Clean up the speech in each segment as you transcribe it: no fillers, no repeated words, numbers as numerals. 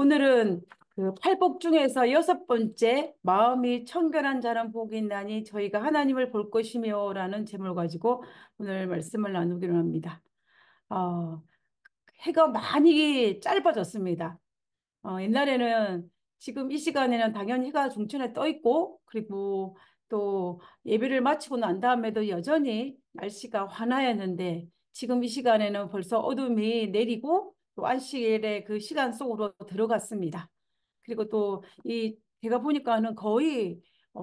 오늘은 그 팔복 중에서 여섯 번째 마음이 청결한 자는 복이 있나니 저희가 하나님을 볼 것이며라는 제목을 가지고 오늘 말씀을 나누기로 합니다. 어, 해가 많이 짧아졌습니다. 옛날에는 지금 이 시간에는 당연히 해가 중천에 떠 있고 그리고 또 예배를 마치고 난 다음에도 여전히 날씨가 환하였는데 지금 이 시간에는 벌써 어둠이 내리고 또 안식일의 그 시간 속으로 들어갔습니다. 그리고 또 이 제가 보니까는 거의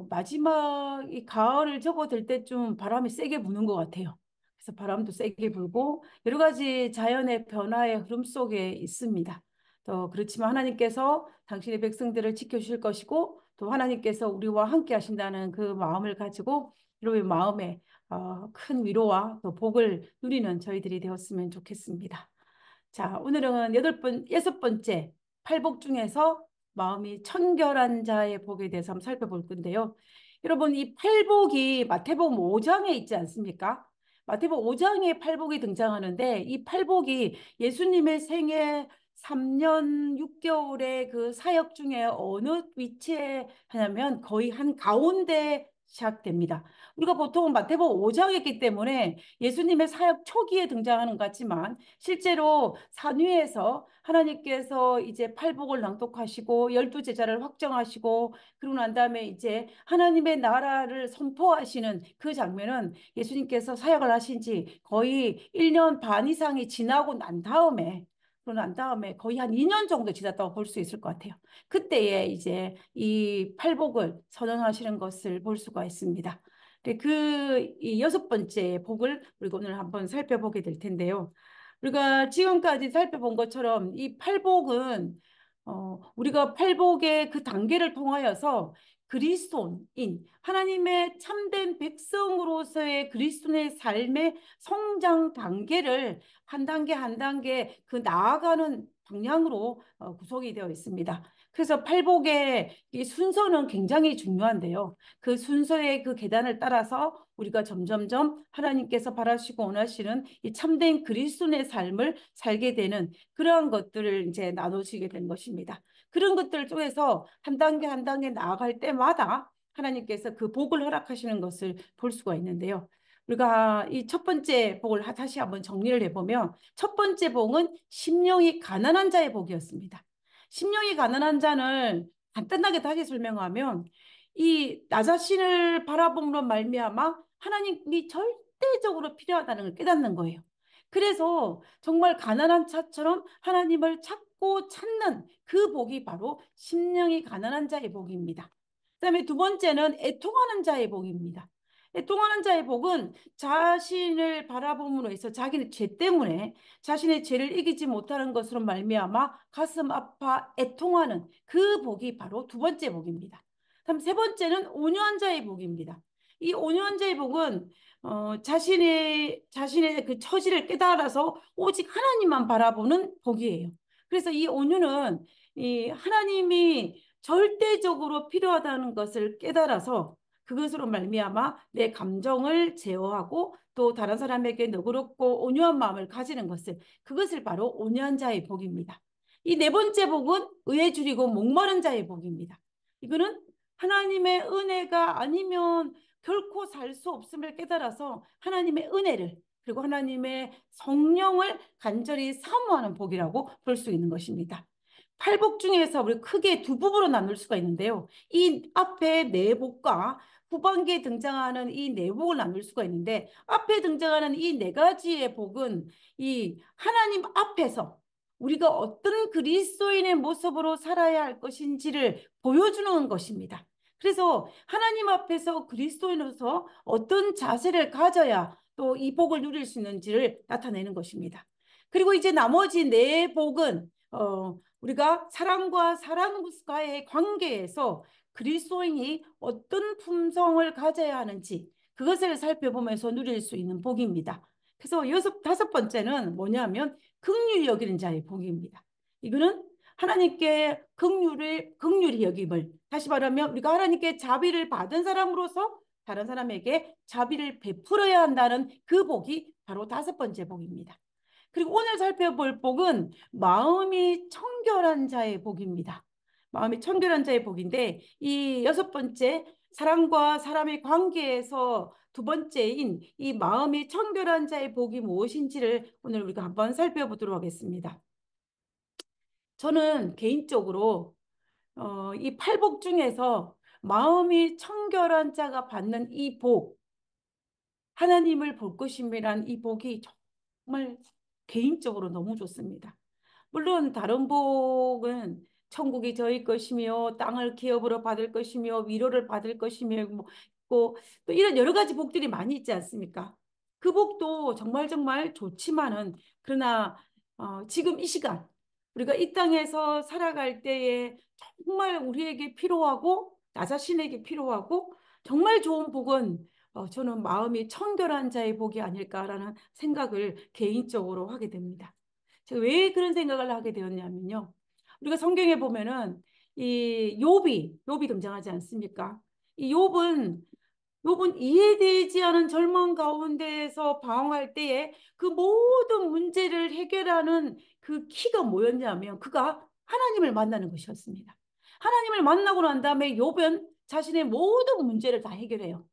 마지막 이 가을을 접어들 때쯤 바람이 세게 부는 것 같아요. 그래서 바람도 세게 불고 여러 가지 자연의 변화의 흐름 속에 있습니다. 또 그렇지만 하나님께서 당신의 백성들을 지켜주실 것이고 또 하나님께서 우리와 함께 하신다는 그 마음을 가지고 여러분의 마음에 큰 위로와 또 복을 누리는 저희들이 되었으면 좋겠습니다. 자, 오늘은 여섯 번째 팔복 중에서 마음이 청결한 자의 복에 대해서 한번 살펴볼 건데요. 여러분, 이 팔복이 마태복음 5장에 있지 않습니까? 마태복음 5장에 팔복이 등장하는데 이 팔복이 예수님의 생애 3년 6개월의 그 사역 중에 어느 위치에 하냐면 거의 한 가운데 시작됩니다. 우리가 보통 마태복음 5장이기 때문에 예수님의 사역 초기에 등장하는 것 같지만 실제로 산 위에서 하나님께서 이제 팔복을 낭독하시고 열두 제자를 확정하시고 그러고 난 다음에 이제 하나님의 나라를 선포하시는 그 장면은 예수님께서 사역을 하신 지 거의 1년 반 이상이 지나고 난 다음에 그러고 난 다음에 거의 한 2년 정도 지났다고 볼 수 있을 것 같아요. 그때에 이제 이 팔복을 선언하시는 것을 볼 수가 있습니다. 이 여섯 번째 복을 우리가 오늘 한번 살펴보게 될 텐데요. 우리가 지금까지 살펴본 것처럼 이 팔복은 우리가 팔복의 그 단계를 통하여서 그리스도인, 하나님의 참된 백성으로서의 그리스도의 삶의 성장 단계를 한 단계 한 단계 그 나아가는 방향으로 구성이 되어 있습니다. 그래서 팔복의 이 순서는 굉장히 중요한데요. 그 순서의 그 계단을 따라서 우리가 점점점 하나님께서 바라시고 원하시는 이 참된 그리스도의 삶을 살게 되는 그러한 것들을 이제 나누시게 된 것입니다. 그런 것들을 통해서 한 단계 한 단계 나아갈 때마다 하나님께서 그 복을 허락하시는 것을 볼 수가 있는데요. 우리가 이 첫 번째 복을 다시 한번 정리를 해보면 첫 번째 복은 심령이 가난한 자의 복이었습니다. 심령이 가난한 자는 간단하게 다시 설명하면 이 나 자신을 바라봄으로 말미암아 하나님이 절대적으로 필요하다는 걸 깨닫는 거예요. 그래서 정말 가난한 자처럼 하나님을 찾고 찾는 그 복이 바로 심령이 가난한 자의 복입니다. 그다음에 두 번째는 애통하는 자의 복입니다. 애통하는 자의 복은 자신을 바라봄으로 해서 자기의 죄 때문에 자신의 죄를 이기지 못하는 것으로 말미암아 가슴 아파 애통하는 그 복이 바로 두 번째 복입니다. 다음 세 번째는 온유한 자의 복입니다. 이 온유한 자의 복은 자신의 그 처지를 깨달아서 오직 하나님만 바라보는 복이에요. 그래서 이 온유는 이 하나님이 절대적으로 필요하다는 것을 깨달아서 그것으로 말미암아 내 감정을 제어하고 또 다른 사람에게 너그럽고 온유한 마음을 가지는 그것을 바로 온유한 자의 복입니다. 이 네 번째 복은 의에 줄이고 목마른 자의 복입니다. 이거는 하나님의 은혜가 아니면 결코 살 수 없음을 깨달아서 하나님의 은혜를 그리고 하나님의 성령을 간절히 사모하는 복이라고 볼 수 있는 것입니다. 팔복 중에서 우리 크게 두 부분으로 나눌 수가 있는데요. 이 앞에 네 복과 후반기에 등장하는 이 네 복을 나눌 수가 있는데 앞에 등장하는 이 네 가지의 복은 이 하나님 앞에서 우리가 어떤 그리스도인의 모습으로 살아야 할 것인지를 보여주는 것입니다. 그래서 하나님 앞에서 그리스도인으로서 어떤 자세를 가져야 또 이 복을 누릴 수 있는지를 나타내는 것입니다. 그리고 이제 나머지 네 복은 우리가 사람과 사람과의 관계에서 그리스도인이 어떤 품성을 가져야 하는지 그것을 살펴보면서 누릴 수 있는 복입니다. 그래서 다섯 번째는 뭐냐면 긍휼히 여기는 자의 복입니다. 이거는 하나님께 긍휼히 여김을 다시 말하면 우리가 하나님께 자비를 받은 사람으로서 다른 사람에게 자비를 베풀어야 한다는 그 복이 바로 다섯 번째 복입니다. 그리고 오늘 살펴볼 복은 마음이 청결한 자의 복입니다. 마음이 청결한 자의 복인데 이 여섯 번째 사람과 사람의 관계에서 두 번째인 이 마음이 청결한 자의 복이 무엇인지를 오늘 우리가 한번 살펴보도록 하겠습니다. 저는 개인적으로 이 팔복 중에서 마음이 청결한 자가 받는 이 복, 하나님을 볼 것임이란 이 복이 정말 개인적으로 너무 좋습니다. 물론 다른 복은 천국이 저희 것이며 땅을 기업으로 받을 것이며 위로를 받을 것이며 또 이런 여러 가지 복들이 많이 있지 않습니까? 그 복도 정말 정말 좋지만은 그러나 지금 이 시간 우리가 이 땅에서 살아갈 때에 정말 우리에게 필요하고 나 자신에게 필요하고 정말 좋은 복은 저는 마음이 청결한 자의 복이 아닐까라는 생각을 개인적으로 하게 됩니다. 제가 왜 그런 생각을 하게 되었냐면요. 우리가 성경에 보면은 이 욥이 등장하지 않습니까? 이 욥은 이해되지 않은 절망 가운데에서 방황할 때에 그 모든 문제를 해결하는 그 키가 뭐였냐면 그가 하나님을 만나는 것이었습니다. 하나님을 만나고 난 다음에 욥은 자신의 모든 문제를 다 해결해요.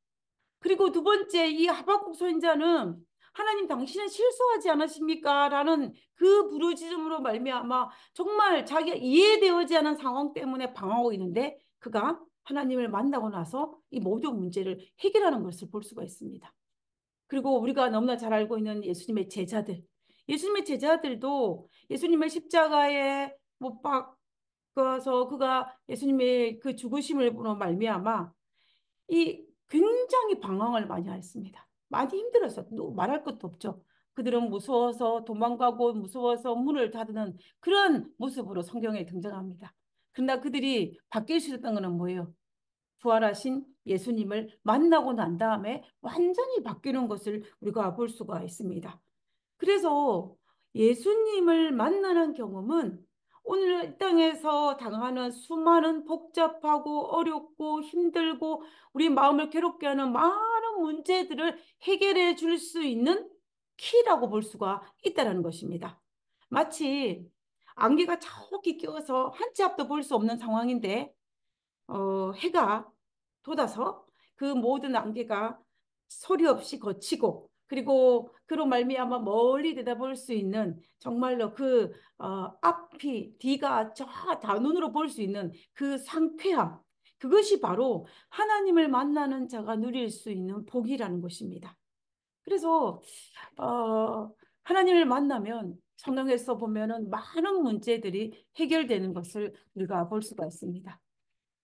그리고 두 번째 이 하박국 선지자는 하나님 당신은 실수하지 않으십니까? 라는 그 부르짖음으로 말미암아 정말 자기가 이해되지 않은 상황 때문에 방황하고 있는데 그가 하나님을 만나고 나서 이 모든 문제를 해결하는 것을 볼 수가 있습니다. 그리고 우리가 너무나 잘 알고 있는 예수님의 제자들도 예수님의 십자가에 못 박아서 그가 예수님의 그 죽으심으로 말미암아 이 굉장히 방황을 많이 했습니다. 많이 힘들었어. 말할 것도 없죠. 그들은 무서워서 도망가고 무서워서 문을 닫는 그런 모습으로 성경에 등장합니다. 그러나 그들이 바뀔 수 있었던 것은 뭐예요? 부활하신 예수님을 만나고 난 다음에 완전히 바뀌는 것을 우리가 볼 수가 있습니다. 그래서 예수님을 만나는 경험은 오늘 이 땅에서 당하는 수많은 복잡하고 어렵고 힘들고 우리 마음을 괴롭게 하는 많은 문제들을 해결해 줄 수 있는 키라고 볼 수가 있다는 것입니다. 마치 안개가 저기 끼어서 한 치 앞도 볼 수 없는 상황인데 해가 돋아서 그 모든 안개가 소리 없이 거치고 그리고 그로 말미암아 멀리 내다볼 수 있는 정말로 그 앞이 뒤가 저 다 눈으로 볼 수 있는 그 상쾌함 그것이 바로 하나님을 만나는 자가 누릴 수 있는 복이라는 것입니다. 그래서 하나님을 만나면 성경에서 보면은 많은 문제들이 해결되는 것을 우리가 볼 수가 있습니다.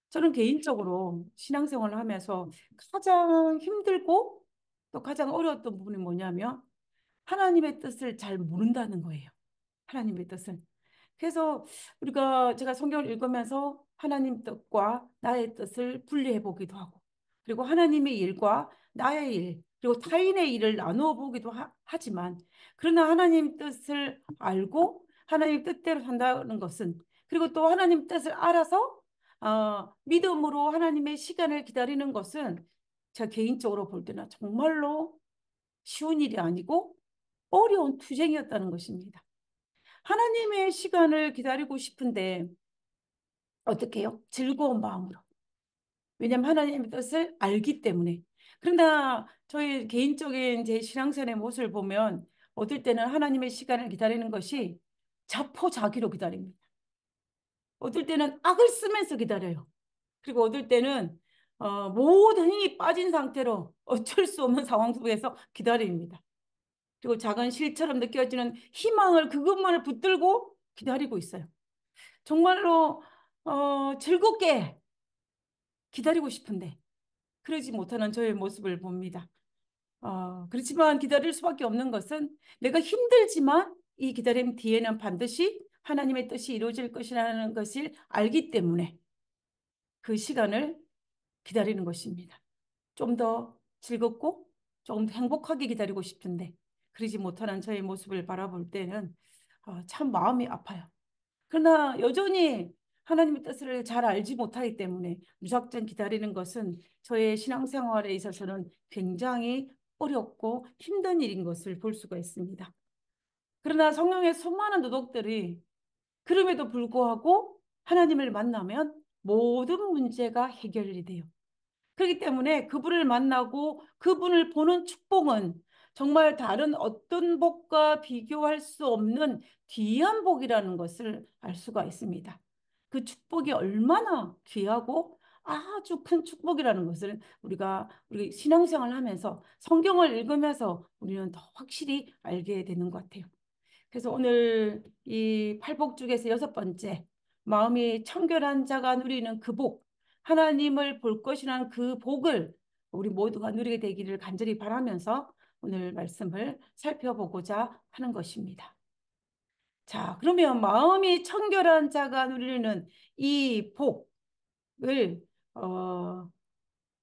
저는 개인적으로 신앙생활을 하면서 가장 힘들고 또 가장 어려웠던 부분이 뭐냐면 하나님의 뜻을 잘 모른다는 거예요. 하나님의 뜻을. 그래서 제가 성경을 읽으면서 하나님 뜻과 나의 뜻을 분리해 보기도 하고 그리고 하나님의 일과 나의 일 그리고 타인의 일을 나누어 보기도 하지만 그러나 하나님 뜻을 알고 하나님 뜻대로 산다는 것은 그리고 또 하나님 뜻을 알아서 믿음으로 하나님의 시간을 기다리는 것은 제가 개인적으로 볼 때는 정말로 쉬운 일이 아니고 어려운 투쟁이었다는 것입니다. 하나님의 시간을 기다리고 싶은데 어떻게 해요? 즐거운 마음으로. 왜냐하면 하나님의 뜻을 알기 때문에. 그러나 저희 개인적인 제 신앙생활의 모습을 보면 어떨 때는 하나님의 시간을 기다리는 것이 자포자기로 기다립니다. 어떨 때는 악을 쓰면서 기다려요. 그리고 어떨 때는 모든 힘이 빠진 상태로 어쩔 수 없는 상황 속에서 기다립니다. 그리고 작은 실처럼 느껴지는 희망을 그것만을 붙들고 기다리고 있어요. 정말로 즐겁게 기다리고 싶은데 그러지 못하는 저의 모습을 봅니다. 그렇지만 기다릴 수밖에 없는 것은 내가 힘들지만 이 기다림 뒤에는 반드시 하나님의 뜻이 이루어질 것이라는 것을 알기 때문에 그 시간을 기다리는 것입니다. 좀 더 즐겁고 조금 더 행복하게 기다리고 싶은데 그러지 못하는 저의 모습을 바라볼 때는 참 마음이 아파요. 그러나 여전히 하나님의 뜻을 잘 알지 못하기 때문에 무작정 기다리는 것은 저의 신앙생활에 있어서는 굉장히 어렵고 힘든 일인 것을 볼 수가 있습니다. 그러나 성령의 수많은 도덕들이 그럼에도 불구하고 하나님을 만나면 모든 문제가 해결이 돼요. 그렇기 때문에 그분을 만나고 그분을 보는 축복은 정말 다른 어떤 복과 비교할 수 없는 귀한 복이라는 것을 알 수가 있습니다. 그 축복이 얼마나 귀하고 아주 큰 축복이라는 것을 우리가 우리 신앙생활을 하면서 성경을 읽으면서 우리는 더 확실히 알게 되는 것 같아요. 그래서 오늘 이 팔복 중에서 여섯 번째, 마음이 청결한 자가 누리는 그 복, 하나님을 볼 것이라는 그 복을 우리 모두가 누리게 되기를 간절히 바라면서 오늘 말씀을 살펴보고자 하는 것입니다. 자, 그러면 마음이 청결한 자가 누리는 이 복을, 어,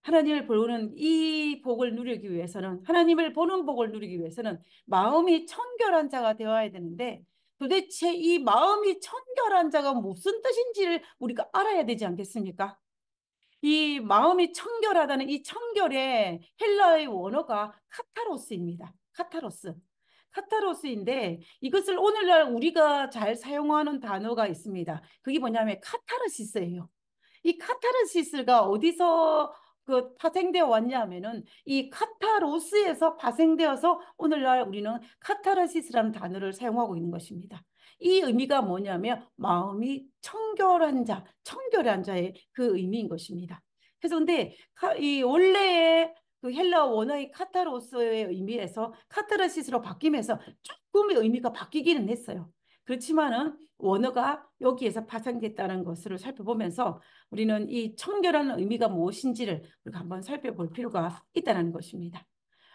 하나님을 보는 이 복을 누리기 위해서는, 하나님을 보는 복을 누리기 위해서는 마음이 청결한 자가 되어야 되는데, 도대체 이 마음이 청결한 자가 무슨 뜻인지를 우리가 알아야 되지 않겠습니까? 이 마음이 청결하다는 이 청결의 헬라의 원어가 카타로스입니다. 카타로스. 카타로스인데 이것을 오늘날 우리가 잘 사용하는 단어가 있습니다. 그게 뭐냐면 카타르시스예요. 이 카타르시스가 어디서 그 파생되어 왔냐면은 이 카타로스에서 파생되어서 오늘날 우리는 카타르시스라는 단어를 사용하고 있는 것입니다. 이 의미가 뭐냐면 마음이 청결한 자, 청결한 자의 그 의미인 것입니다. 그래서 근데 이 원래의 그 헬라 원어의 카타로스의 의미에서 카타르시스로 바뀌면서 조금 의미가 바뀌기는 했어요. 그렇지만은 원어가 여기에서 파생됐다는 것을 살펴보면서 우리는 이 청결한 의미가 무엇인지를 우리가 한번 살펴볼 필요가 있다는 것입니다.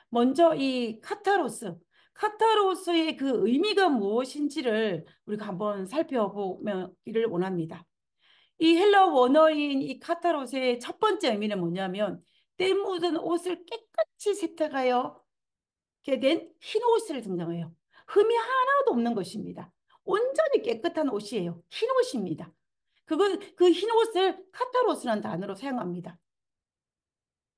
먼저 이 카타로스의 그 의미가 무엇인지를 우리가 한번 살펴보기를 원합니다. 이 헬라 원어인 이 카타로스의 첫 번째 의미는 뭐냐면 때 묻은 옷을 깨끗이 세탁하여 된 흰 옷을 등장해요. 흠이 하나도 없는 것입니다. 온전히 깨끗한 옷이에요. 흰 옷입니다. 그 흰 옷을 카타로스라는 단어로 사용합니다.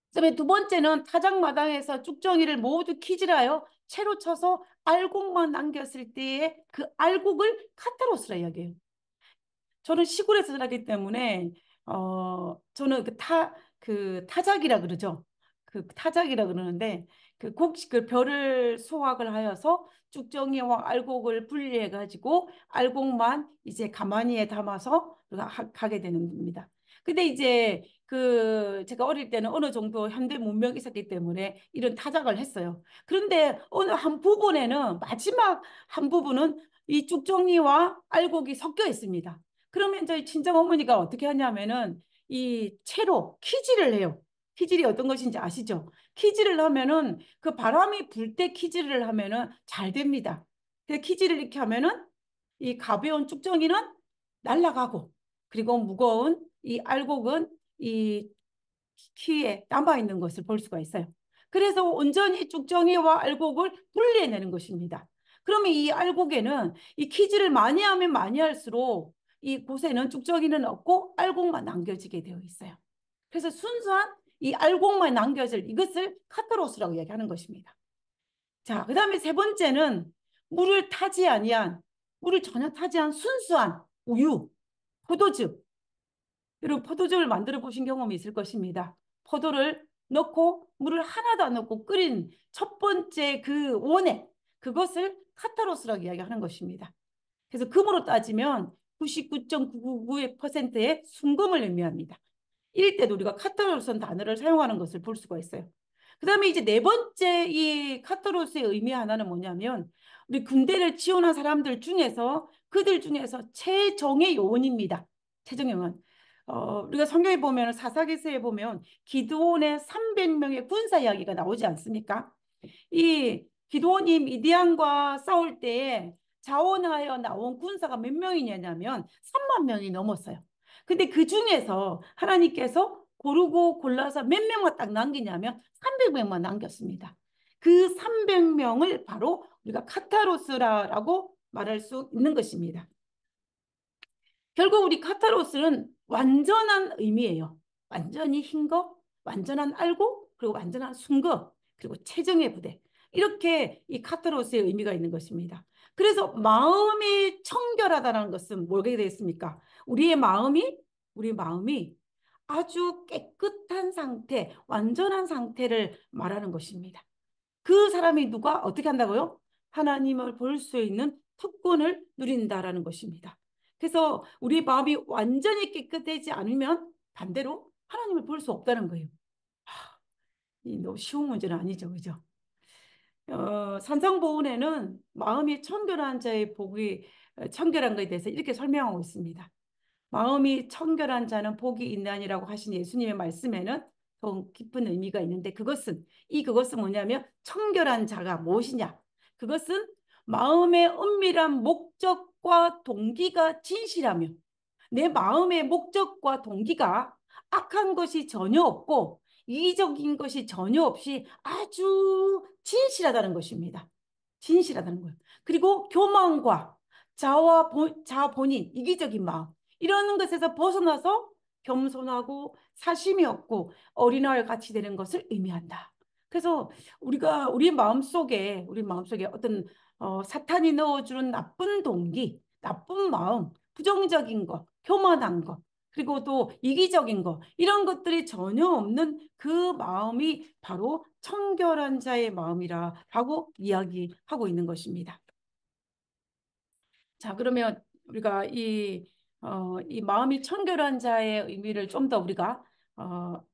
그다음에 두 번째는 타작마당에서 쭉정이를 모두 키질하여 채로 쳐서 알곡만 남겼을 때의 그 알곡을 카타로스라 이야기해요. 저는 시골에서 살았기 때문에 저는 그 타작이라 그러죠. 그 타작이라 그러는데 그 벼를 수확을 하여서 쭉정이와 알곡을 분리해 가지고 알곡만 이제 가마니에 담아서 가게 되는 겁니다. 근데 이제 그 제가 어릴 때는 어느 정도 현대 문명이 있었기 때문에 이런 타작을 했어요. 그런데 어느 한 부분에는 마지막 한 부분은 이 쭉정이와 알곡이 섞여 있습니다. 그러면 저희 친정 어머니가 어떻게 하냐면은 이 채로 키질을 해요. 키질이 어떤 것인지 아시죠? 키질을 하면은 그 바람이 불 때 키질을 하면은 잘 됩니다. 그 키질을 이렇게 하면은 이 가벼운 쭉정이는 날아가고 그리고 무거운 이 알곡은 이 키에 남아 있는 것을 볼 수가 있어요. 그래서 온전히 쭉정이와 알곡을 분리해내는 것입니다. 그러면 이 알곡에는 이 키질을 많이 하면 많이 할수록 이 곳에는 쭉정이는 없고 알곡만 남겨지게 되어 있어요. 그래서 순수한 이 알곡만 남겨질 이것을 카타로스라고 이야기하는 것입니다. 자, 그다음에 세 번째는 물을 전혀 타지 않은 순수한 우유, 포도즙. 여러분 포도즙을 만들어 보신 경험이 있을 것입니다. 포도를 넣고 물을 하나도 안 넣고 끓인 첫 번째 그 원액, 그것을 카타로스라고 이야기하는 것입니다. 그래서 금으로 따지면 99.999%의 순금을 의미합니다. 이럴 때도 우리가 카타로스라는 단어를 사용하는 것을 볼 수가 있어요. 그다음에 이제 네 번째 이 카타로스의 의미 하나는 뭐냐면 우리 군대를 지원한 사람들 중에서 그들 중에서 최정예 요원입니다. 최정예 요원. 우리가 성경에 보면 사사기서에 보면 기드온의 300명의 군사 이야기가 나오지 않습니까? 이 기드온이 미디안과 싸울 때에 자원하여 나온 군사가 몇 명이냐면 3만 명이 넘었어요. 근데 그 중에서 하나님께서 고르고 골라서 몇 명만 딱 남기냐면 300명만 남겼습니다. 그 300명을 바로 우리가 카타로스라고 말할 수 있는 것입니다. 결국 우리 카타로스는 완전한 의미예요. 완전히 흰 거, 완전한 알고, 그리고 완전한 순거, 그리고 최정의 부대. 이렇게 이 카타로스의 의미가 있는 것입니다. 그래서 마음이 청결하다는 것은 뭐게 되겠습니까? 우리 마음이 아주 깨끗한 상태, 완전한 상태를 말하는 것입니다. 그 사람이 누가 어떻게 한다고요? 하나님을 볼 수 있는 특권을 누린다라는 것입니다. 그래서 우리 마음이 완전히 깨끗하지 않으면 반대로 하나님을 볼 수 없다는 거예요. 이 너무 쉬운 문제는 아니죠, 그죠? 산상보훈에는 마음이 청결한 자의 복이 청결한 것에 대해서 이렇게 설명하고 있습니다. 마음이 청결한 자는 복이 있나니라고 하신 예수님의 말씀에는 더 깊은 의미가 있는데 그것은 뭐냐면 청결한 자가 무엇이냐? 그것은 마음의 은밀한 목적과 동기가 진실하며 내 마음의 목적과 동기가 악한 것이 전혀 없고 이기적인 것이 전혀 없이 아주 진실하다는 것입니다. 진실하다는 거예요. 그리고 교만과 자아 본인, 이기적인 마음 이런 것에서 벗어나서 겸손하고 사심이 없고 어린아이 같이 되는 것을 의미한다. 그래서 우리 마음속에 어떤 사탄이 넣어주는 나쁜 동기, 나쁜 마음, 부정적인 것, 교만한 것, 그리고 또 이기적인 것, 이런 것들이 전혀 없는 그 마음이 바로 청결한 자의 마음이라고 이야기하고 있는 것입니다. 자, 그러면 우리가 이 마음이 청결한 자의 의미를 좀 더 우리가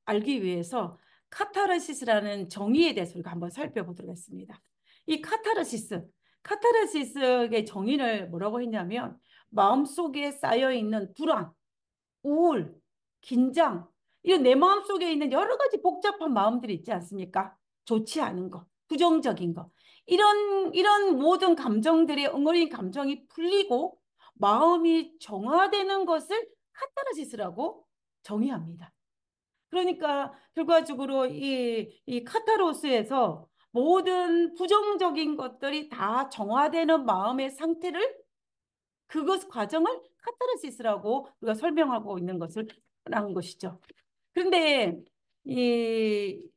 알기 위해서 카타르시스라는 정의에 대해서 우리가 한번 살펴보도록 하겠습니다. 이 카타르시스의 정의를 뭐라고 했냐면 마음속에 쌓여 있는 불안, 우울, 긴장, 이런 내 마음속에 있는 여러 가지 복잡한 마음들이 있지 않습니까? 좋지 않은 거, 부정적인 거. 이런 모든 감정들의 엉어린 감정이 풀리고 마음이 정화되는 것을 카타르시스라고 정의합니다. 그러니까 결과적으로 이 카타로스에서 모든 부정적인 것들이 다 정화되는 마음의 상태를 그것 과정을 카타르시스라고 우리가 설명하고 있는 것을 라는 것이죠. 그런데 이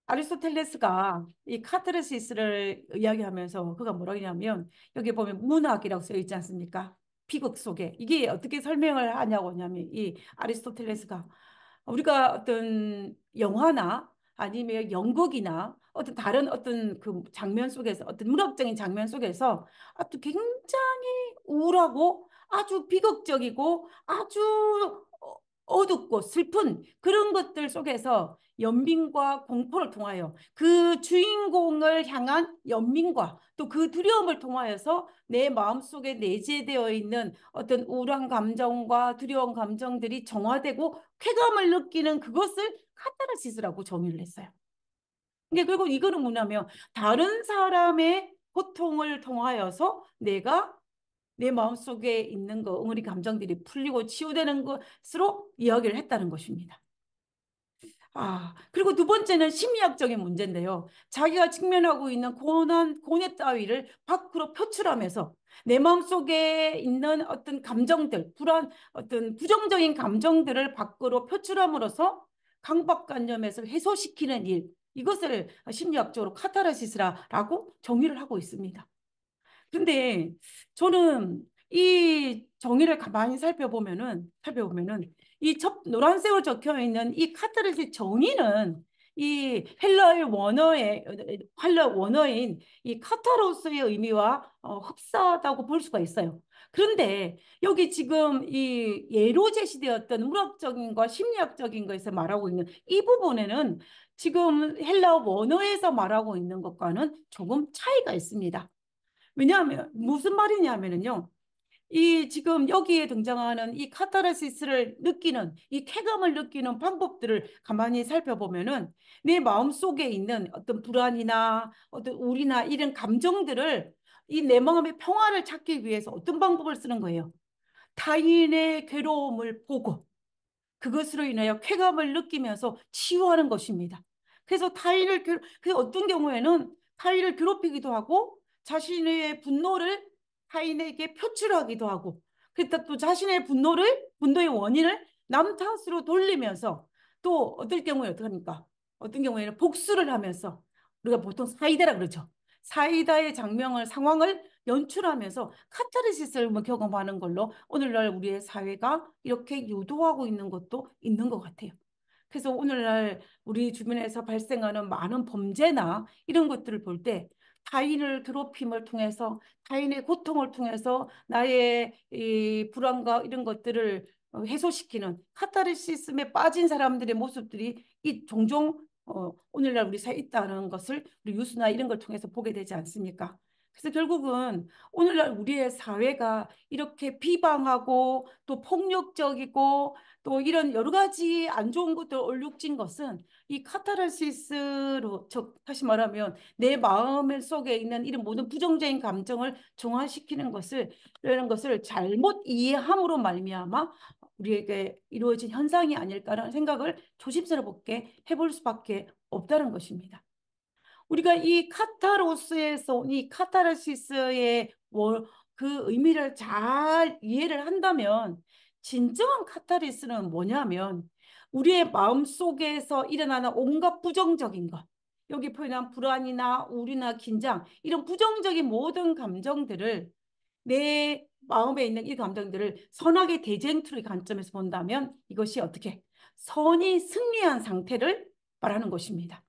아리스토텔레스가 이 카타르시스를 이야기하면서 그가 뭐라고 하냐면 여기 보면 문학이라고 써 있지 않습니까? 비극 속에 이게 어떻게 설명을 하냐고 하냐면 이 아리스토텔레스가 우리가 어떤 영화나 아니면 연극이나 어떤 다른 어떤 그 장면 속에서 어떤 문학적인 장면 속에서 아주 굉장히 우울하고 아주 비극적이고 아주 어둡고 슬픈 그런 것들 속에서 연민과 공포를 통하여 그 주인공을 향한 연민과 또 그 두려움을 통하여서 내 마음속에 내재되어 있는 어떤 우울한 감정과 두려운 감정들이 정화되고 쾌감을 느끼는 그것을 카타르시스라고 정의를 했어요. 근데 그리고 이거는 뭐냐면 다른 사람의 고통을 통하여서 내가 내 마음속에 있는 거, 응어리 감정들이 풀리고 치유되는 것으로 이야기를 했다는 것입니다. 그리고 두 번째는 심리학적인 문제인데요. 자기가 직면하고 있는 고뇌 따위를 밖으로 표출하면서 내 마음속에 있는 어떤 감정들, 어떤 부정적인 감정들을 밖으로 표출함으로써 강박관념에서 해소시키는 일, 이것을 심리학적으로 카타르시스라고 정의를 하고 있습니다. 근데 저는 이 정의를 가만히 살펴보면은 노란색으로 적혀 있는 이 카타르시스 정의는 이 헬러 원어인 이 카타로스의 의미와 흡사하다고 볼 수가 있어요. 그런데 여기 지금 이 예로 제시되었던 문학적인 것, 심리학적인 것에서 말하고 있는 이 부분에는 지금 헬라 원어에서 말하고 있는 것과는 조금 차이가 있습니다. 왜냐하면 무슨 말이냐면은요. 이 지금 여기에 등장하는 이 카타르시스를 느끼는 이 쾌감을 느끼는 방법들을 가만히 살펴보면은 내 마음속에 있는 어떤 불안이나 어떤 우울이나 이런 감정들을 이 내 마음의 평화를 찾기 위해서 어떤 방법을 쓰는 거예요. 타인의 괴로움을 보고 그것으로 인하여 쾌감을 느끼면서 치유하는 것입니다. 그래서 어떤 경우에는 타인을 괴롭히기도 하고 자신의 분노를 타인에게 표출하기도 하고 그러니까 또 자신의 분노의 원인을 남 탓으로 돌리면서 또 어떨 경우에 어떡합니까? 어떤 경우에는 복수를 하면서 우리가 보통 사이다라 그러죠. 상황을 연출하면서 카타르시스를 뭐 경험하는 걸로 오늘날 우리의 사회가 이렇게 유도하고 있는 것도 있는 것 같아요. 그래서 오늘날 우리 주변에서 발생하는 많은 범죄나 이런 것들을 볼 때 타인을 괴롭힘을 통해서 타인의 고통을 통해서 나의 이 불안과 이런 것들을 해소시키는 카타르시스에 빠진 사람들의 모습들이 이 종종 오늘날 우리 사회에 있다는 것을 우리 뉴스나 이런 걸 통해서 보게 되지 않습니까? 그래서 결국은 오늘날 우리의 사회가 이렇게 비방하고 또 폭력적이고 또 이런 여러 가지 안 좋은 것들 얼룩진 것은 이 카타르시스로, 즉 다시 말하면 내 마음 속에 있는 이런 모든 부정적인 감정을 중화시키는 것을, 이런 것을 잘못 이해함으로 말미암아 우리에게 이루어진 현상이 아닐까라는 생각을 조심스럽게 해볼 수밖에 없다는 것입니다. 우리가 이 카타로스에서 온 이 카타르시스의 그 의미를 잘 이해를 한다면 진정한 카타르시스는 뭐냐면 우리의 마음 속에서 일어나는 온갖 부정적인 것, 여기 표현한 불안이나 우리나 긴장, 이런 부정적인 모든 감정들을, 내 마음에 있는 이 감정들을 선악의 대쟁투의 관점에서 본다면 이것이 어떻게 선이 승리한 상태를 말하는 것입니다.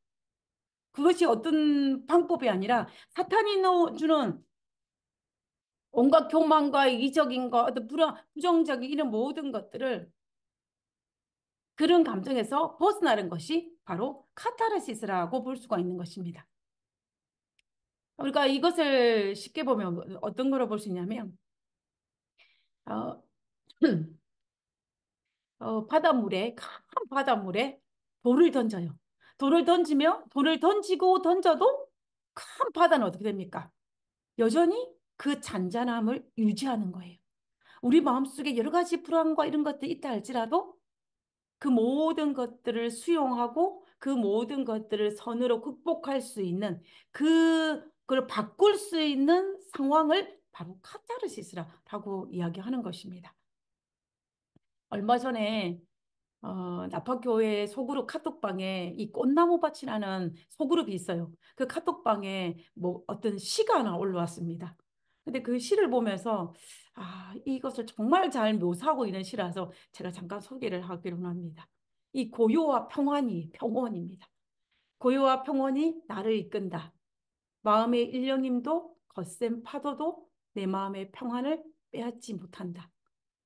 그것이 어떤 방법이 아니라 사탄이 넣어주는 온갖 교만과 이기적인 것, 어떤 부정적인 이런 모든 것들을, 그런 감정에서 벗어나는 것이 바로 카타르시스라고 볼 수가 있는 것입니다. 우리가 이것을 쉽게 보면 어떤 거로 볼 수 있냐면 어, 바닷물에, 큰 바닷물에 돌을 던져요. 돌을 던지며 돌을 던지고 던져도 큰 바다는 어떻게 됩니까? 여전히 그 잔잔함을 유지하는 거예요. 우리 마음속에 여러 가지 불안과 이런 것들이 있다 할지라도 그 모든 것들을 수용하고 그 모든 것들을 선으로 극복할 수 있는, 그걸 바꿀 수 있는 상황을 바로 카타르시스라고 이야기하는 것입니다. 얼마 전에 나파교회 소그룹 카톡방에 이 꽃나무 밭이라는 소그룹이 있어요. 그 카톡방에 뭐 어떤 시가 하나 올라왔습니다. 근데 그 시를 보면서 이것을 정말 잘 묘사하고 있는 시라서 제가 잠깐 소개를 하기로 합니다. 이 고요와 평안이 평온입니다. 고요와 평온이 나를 이끈다. 마음의 일령임도 거센 파도도 내 마음의 평안을 빼앗지 못한다.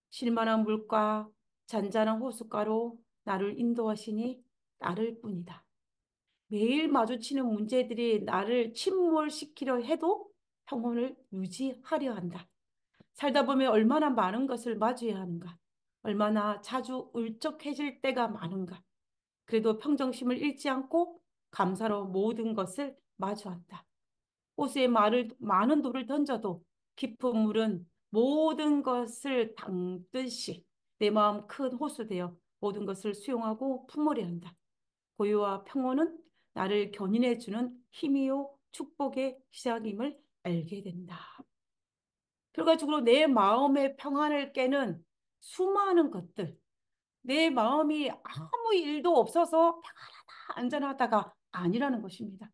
쉴만한 물가, 잔잔한 호숫가로 나를 인도하시니 나를 뿐이다. 매일 마주치는 문제들이 나를 침몰시키려 해도 평온을 유지하려 한다. 살다 보면 얼마나 많은 것을 마주해야 하는가. 얼마나 자주 울적해질 때가 많은가. 그래도 평정심을 잃지 않고 감사로 모든 것을 마주한다. 호수에 많은 돌을 던져도 깊은 물은 모든 것을 담듯이 내 마음 큰 호수 되어 모든 것을 수용하고 품으려 한다. 고요와 평온은 나를 견인해주는 힘이요 축복의 시작임을 알게 된다. 결과적으로 내 마음의 평안을 깨는 수많은 것들, 내 마음이 아무 일도 없어서 평안하다, 안전하다가 아니라는 것입니다.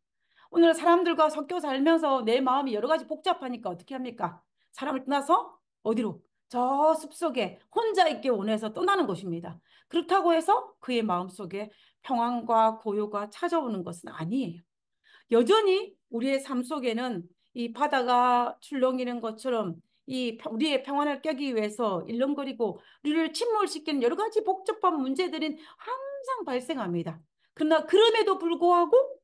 오늘 사람들과 섞여 살면서 내 마음이 여러 가지 복잡하니까 어떻게 합니까? 사람을 떠나서 어디로? 저 숲속에 혼자 있기 원해서 떠나는 것입니다. 그렇다고 해서 그의 마음속에 평안과 고요가 찾아오는 것은 아니에요. 여전히 우리의 삶 속에는 이 바다가 출렁이는 것처럼 우리의 평안을 깨기 위해서 일렁거리고 우리를 침몰시키는 여러 가지 복잡한 문제들은 항상 발생합니다. 그러나 그럼에도 불구하고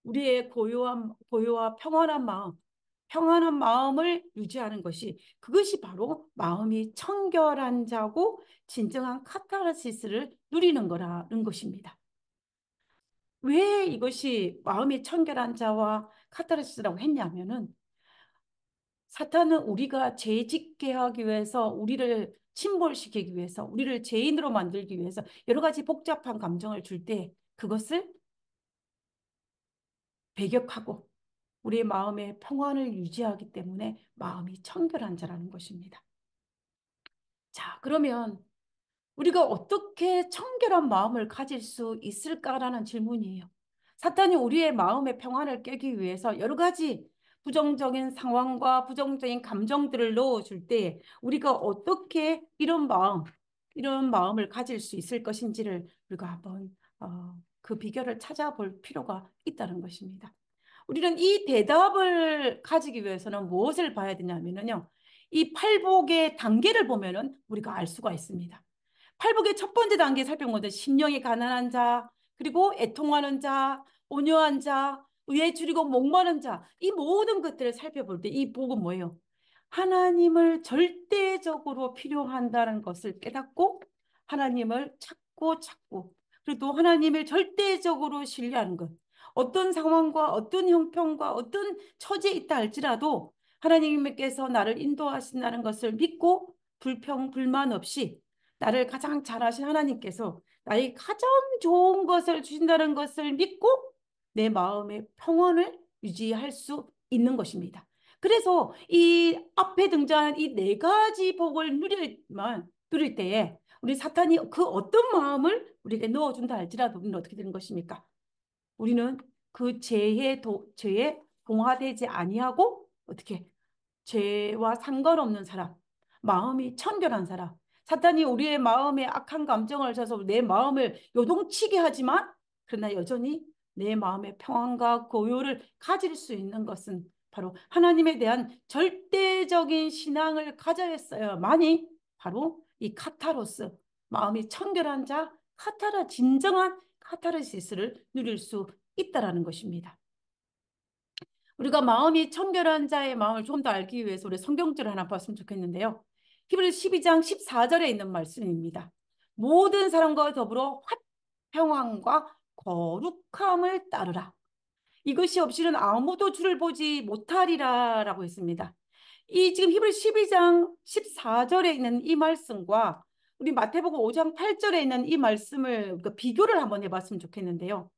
우리의 고요와 평안한 마음을 유지하는 것이, 그것이 바로 마음이 청결한 자고 진정한 카타르시스를 누리는 거라는 것입니다. 왜 이것이 마음이 청결한 자와 카타르시스라고 했냐면은 사탄은 우리가 죄 짓게 하기 위해서, 우리를 침몰시키기 위해서, 우리를 죄인으로 만들기 위해서 여러 가지 복잡한 감정을 줄 때 그것을 배격하고 우리의 마음의 평안을 유지하기 때문에 마음이 청결한 자라는 것입니다. 자, 그러면 우리가 어떻게 청결한 마음을 가질 수 있을까라는 질문이에요. 사탄이 우리의 마음의 평안을 깨기 위해서 여러 가지 부정적인 상황과 부정적인 감정들을 넣어줄 때 우리가 어떻게 이런 마음을 가질 수 있을 것인지를 우리가 한번 그 비결을 찾아볼 필요가 있다는 것입니다. 우리는 이 대답을 가지기 위해서는 무엇을 봐야 되냐면요. 이 팔복의 단계를 보면은 우리가 알 수가 있습니다. 팔복의 첫 번째 단계 살펴보면 심령이 가난한 자, 그리고 애통하는 자, 온유한 자, 의에 줄이고 목마른 자, 이 모든 것들을 살펴볼 때 이 복은 뭐예요? 하나님을 절대적으로 필요한다는 것을 깨닫고 하나님을 찾고 찾고 그리고 또 하나님을 절대적으로 신뢰하는 것. 어떤 상황과 어떤 형편과 어떤 처지에 있다 할지라도 하나님께서 나를 인도하신다는 것을 믿고 불평, 불만 없이 나를 가장 잘하신 하나님께서 나의 가장 좋은 것을 주신다는 것을 믿고 내 마음의 평온을 유지할 수 있는 것입니다. 그래서 이 앞에 등장한 이 네 가지 복을 누릴 때에 우리 사탄이 그 어떤 마음을 우리에게 넣어준다 할지라도 우리는 어떻게 되는 것입니까? 우리는 그 죄에 동화되지 아니하고 어떻게 죄와 상관없는 사람, 마음이 청결한 사람. 사탄이 우리의 마음에 악한 감정을 줘서 내 마음을 요동치게 하지만 그러나 여전히 내 마음의 평안과 고요를 가질 수 있는 것은 바로 하나님에 대한 절대적인 신앙을 가져야만이 바로 이 카타로스, 마음이 청결한 자, 진정한 카타르시스를 누릴 수 있다라는 것입니다. 우리가 마음이 청결한 자의 마음을 좀 더 알기 위해서 우리 성경절을 하나 봤으면 좋겠는데요. 히브리 12장 14절에 있는 말씀입니다. 모든 사람과 더불어 화평함과 거룩함을 따르라. 이것이 없이는 아무도 주를 보지 못하리라라고 했습니다. 이 지금 히브리 12장 14절에 있는 이 말씀과 우리 마태복음 5장 8절에 있는 이 말씀을 비교를 한번 해봤으면 좋겠는데요.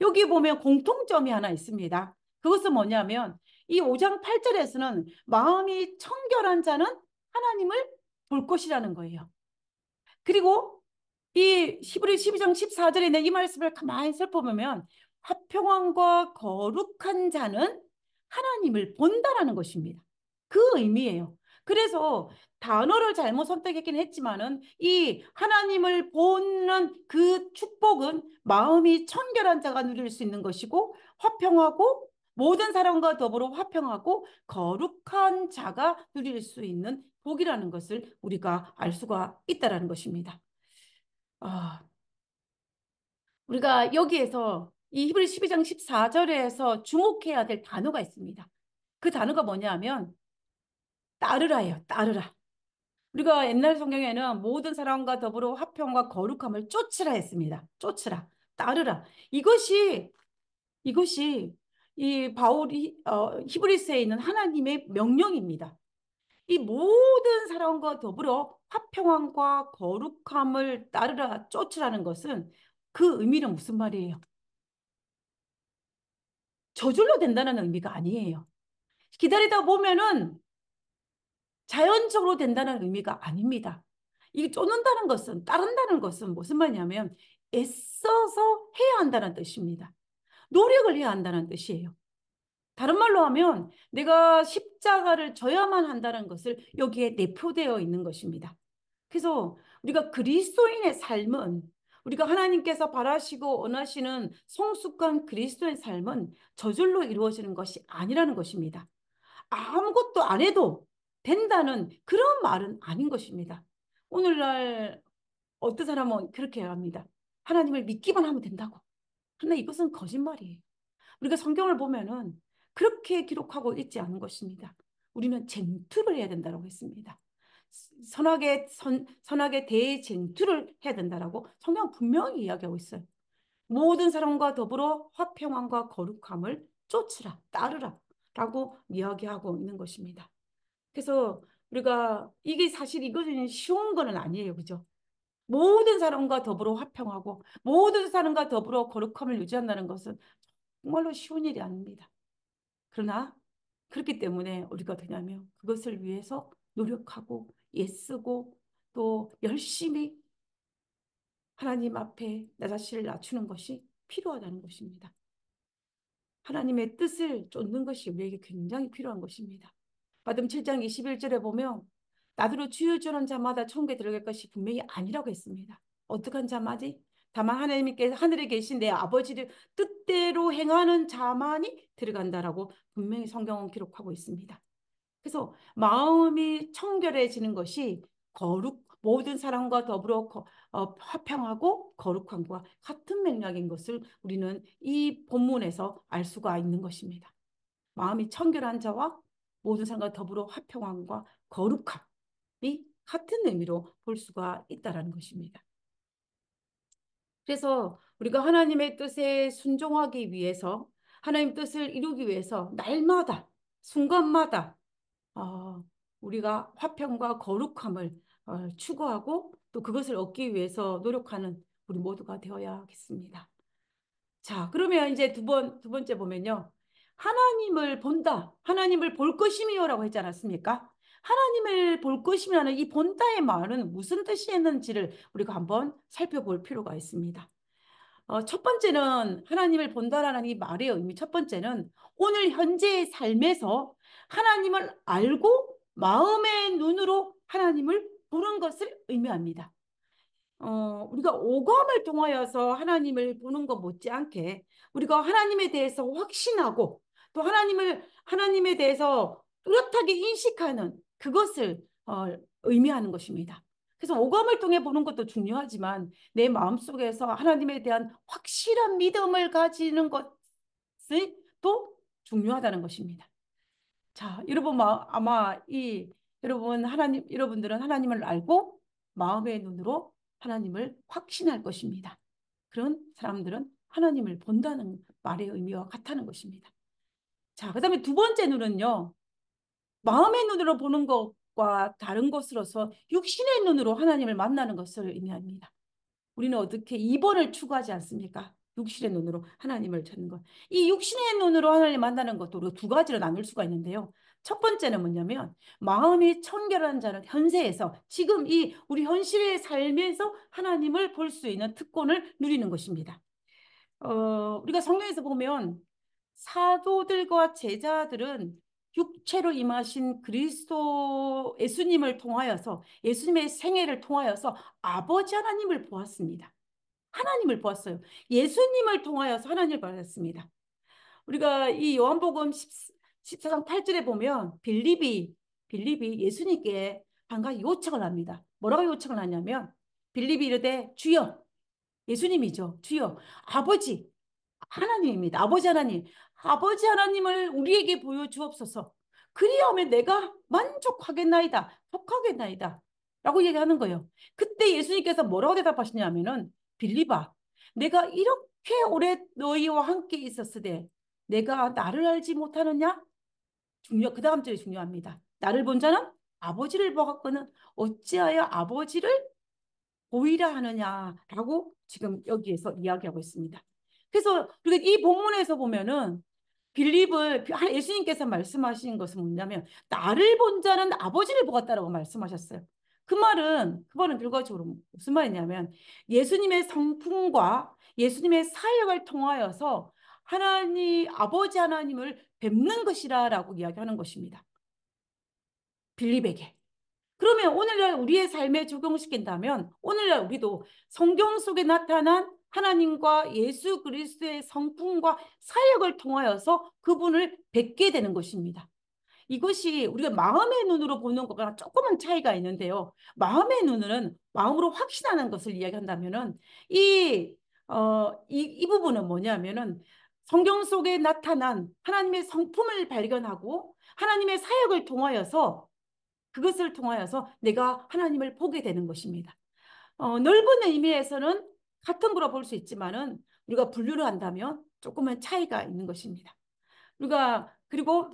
여기 보면 공통점이 하나 있습니다. 그것은 뭐냐면 이 5장 8절에서는 마음이 청결한 자는 하나님을 볼 것이라는 거예요. 그리고 이 히브리 12장 14절에 있는 이 말씀을 가만히 살펴보면 화평함과 거룩한 자는 하나님을 본다라는 것입니다. 그 의미예요. 그래서 단어를 잘못 선택했긴 했지만은 이 하나님을 보는 그 축복은 마음이 청결한 자가 누릴 수 있는 것이고 화평하고 모든 사람과 더불어 화평하고 거룩한 자가 누릴 수 있는 복이라는 것을 우리가 알 수가 있다라는 것입니다. 아, 우리가 여기에서 이 히브리 12장 14절에서 주목해야 될 단어가 있습니다. 그 단어가 뭐냐면 따르라예요. 따르라. 우리가 옛날 성경에는 모든 사람과 더불어 화평과 거룩함을 쫓으라 했습니다. 쫓으라. 따르라. 이것이 이 바울이 히브리서에 있는 하나님의 명령입니다. 이 모든 사람과 더불어 화평함과 거룩함을 따르라 쫓으라는 것은 그 의미는 무슨 말이에요? 저절로 된다는 의미가 아니에요. 기다리다 보면은 자연적으로 된다는 의미가 아닙니다. 이 쫓는다는 것은, 따른다는 것은 무슨 말이냐면 애써서 해야 한다는 뜻입니다. 노력을 해야 한다는 뜻이에요. 다른 말로 하면 내가 십자가를 져야만 한다는 것을 여기에 내포되어 있는 것입니다. 그래서 우리가 그리스도인의 삶은 우리가 하나님께서 바라시고 원하시는 성숙한 그리스도의 삶은 저절로 이루어지는 것이 아니라는 것입니다. 아무것도 안 해도 된다는 그런 말은 아닌 것입니다. 오늘날 어떤 사람은 그렇게 합니다. 하나님을 믿기만 하면 된다고. 그러나 이것은 거짓말이에요. 우리가 성경을 보면은 그렇게 기록하고 있지 않은 것입니다. 우리는 쟁투를 해야 된다고 했습니다. 선하게 대쟁투를 해야 된다라고 성경 분명히 이야기하고 있어요. 모든 사람과 더불어 화평함과 거룩함을 쫓으라, 따르라 라고 이야기하고 있는 것입니다. 그래서 우리가 이게 사실 이것은 쉬운 거는 아니에요. 그죠? 모든 사람과 더불어 화평하고 모든 사람과 더불어 거룩함을 유지한다는 것은 정말로 쉬운 일이 아닙니다. 그러나 그렇기 때문에 우리가 되냐면 그것을 위해서 노력하고 애쓰고 또 열심히 하나님 앞에 나 자신을 낮추는 것이 필요하다는 것입니다. 하나님의 뜻을 쫓는 것이 우리에게 굉장히 필요한 것입니다. 마태복음 7장 21절에 보면 나더러 주여 주는 자마다 천국에 들어갈 것이 분명히 아니라고 했습니다. 어떻게 한 자마지? 다만 하나님께 하늘에 계신 내 아버지를 뜻대로 행하는 자만이 들어간다라고 분명히 성경은 기록하고 있습니다. 그래서 마음이 청결해지는 것이 모든 사람과 더불어 화평하고 거룩함과 같은 맥락인 것을 우리는 이 본문에서 알 수가 있는 것입니다. 마음이 청결한 자와 모든 사람과 더불어 화평함과 거룩함이 같은 의미로 볼 수가 있다는 것입니다. 그래서 우리가 하나님의 뜻에 순종하기 위해서 하나님 뜻을 이루기 위해서 날마다 순간마다 어, 우리가 화평과 거룩함을 추구하고 또 그것을 얻기 위해서 노력하는 우리 모두가 되어야겠습니다. 자, 그러면 이제 두 번째 보면요. 하나님을 본다. 하나님을 볼 것이며라고 했지 않았습니까? 하나님을 볼 것이며는 이 본다의 말은 무슨 뜻이 있는지를 우리가 한번 살펴볼 필요가 있습니다. 첫 번째는 하나님을 본다라는 이 말의 의미. 첫 번째는 오늘 현재의 삶에서 하나님을 알고 마음의 눈으로 하나님을 보는 것을 의미합니다. 우리가 오감을 통하여서 하나님을 보는 것 못지않게 우리가 하나님에 대해서 확신하고 또 하나님에 대해서 뚜렷하게 인식하는 그것을 의미하는 것입니다. 그래서 오감을 통해 보는 것도 중요하지만 내 마음속에서 하나님에 대한 확실한 믿음을 가지는 것이 또 중요하다는 것입니다. 자, 아마 여러분들은 하나님을 알고 마음의 눈으로 하나님을 확신할 것입니다. 그런 사람들은 하나님을 본다는 말의 의미와 같다는 것입니다. 자, 그다음에 두 번째 눈은요. 마음의 눈으로 보는 것과 다른 것으로서 육신의 눈으로 하나님을 만나는 것을 의미합니다. 우리는 어떻게 2번을 추구하지 않습니까? 육신의 눈으로 하나님을 찾는 것. 이 육신의 눈으로 하나님 만나는 것도 우리가 두 가지로 나눌 수가 있는데요. 첫 번째는 뭐냐면 마음이 청결한 자는 현세에서 지금 이 우리 현실의 삶에서 하나님을 볼 수 있는 특권을 누리는 것입니다. 우리가 성경에서 보면 사도들과 제자들은 육체로 임하신 그리스도 예수님을 통하여서 예수님의 생애를 통하여서 아버지 하나님을 보았습니다. 하나님을 보았어요. 예수님을 통하여서 하나님을 보았습니다. 우리가 이 요한복음 14장 8절에 보면 빌립이 예수님께 한 가지 요청을 합니다. 뭐라고 요청을 하냐면 빌립이 이르되 주여 예수님이죠. 주여 아버지 하나님입니다. 아버지 하나님을 우리에게 보여주옵소서. 그리하면 내가 만족하겠나이다. 속하겠나이다. 라고 얘기하는 거예요. 그때 예수님께서 뭐라고 대답하시냐면은 빌립아, 내가 이렇게 오래 너희와 함께 있었으되 내가 나를 알지 못하느냐? 그 다음 절이 중요합니다. 나를 본 자는 아버지를 보았거든 어찌하여 아버지를 보이라 하느냐라고 지금 여기에서 이야기하고 있습니다. 그래서 우리가 이 본문에서 보면은 예수님께서 말씀하신 것은 뭐냐면 나를 본 자는 아버지를 보았다라고 말씀하셨어요. 그 말은 결과적으로 무슨 말이냐면 예수님의 성품과 예수님의 사역을 통하여서 아버지 하나님을 뵙는 것이라라고 이야기하는 것입니다. 빌립에게. 그러면 오늘날 우리의 삶에 적용시킨다면 오늘날 우리도 성경 속에 나타난 하나님과 예수 그리스도의 성품과 사역을 통하여서 그분을 뵙게 되는 것입니다. 이것이 우리가 마음의 눈으로 보는 것과 조금은 차이가 있는데요. 마음의 눈은 마음으로 확신하는 것을 이야기한다면은 이 부분은 뭐냐면은 성경 속에 나타난 하나님의 성품을 발견하고 하나님의 사역을 통하여서 그것을 통하여서 내가 하나님을 보게 되는 것입니다. 넓은 의미에서는 같은 거라 볼 수 있지만은 우리가 분류를 한다면 조금은 차이가 있는 것입니다. 그리고